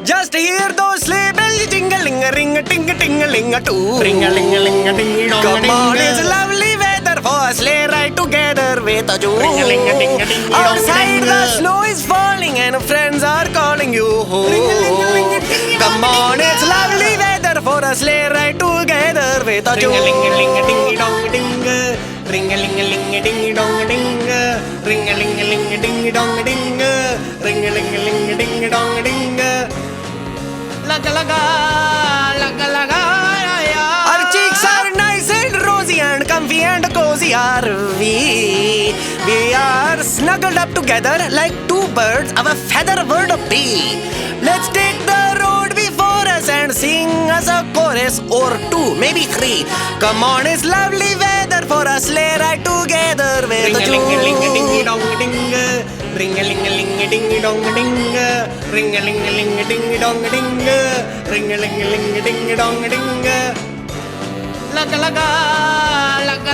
Just hear those sleigh bells jingling a ring a ting a ting a ling a too. Ring a ling a ling a ding dong. Come on, it's lovely weather for a sleigh ride together with a Jew. Ring a ling a ding a ding dong. Outside the snow is falling and friends are calling you home. Come on, it's lovely weather for a sleigh ride together with a Jew. Ring a ling a ling a ding dong ding. Ring a ling a ling a ding dong ding. Ring a ling a ling a ding dong ding. Ring a ling a ling a ding dong ding. Laga laga laga laga. Our cheeks are nice and rosy and comfy and cozy are we. We are snuggled up together like two birds of a feather would be. Let's take the road before us and sing us a chorus or two, maybe three. Come on, it's lovely weather for a sleigh ride together with Ring a a ling a ling a ding Jew. dong ding. Ring a ling a ling a ding dong ding. Ring a ling a ling a ding dong ding. Ring a ling a ling a ding dong ding. Laga laga laga.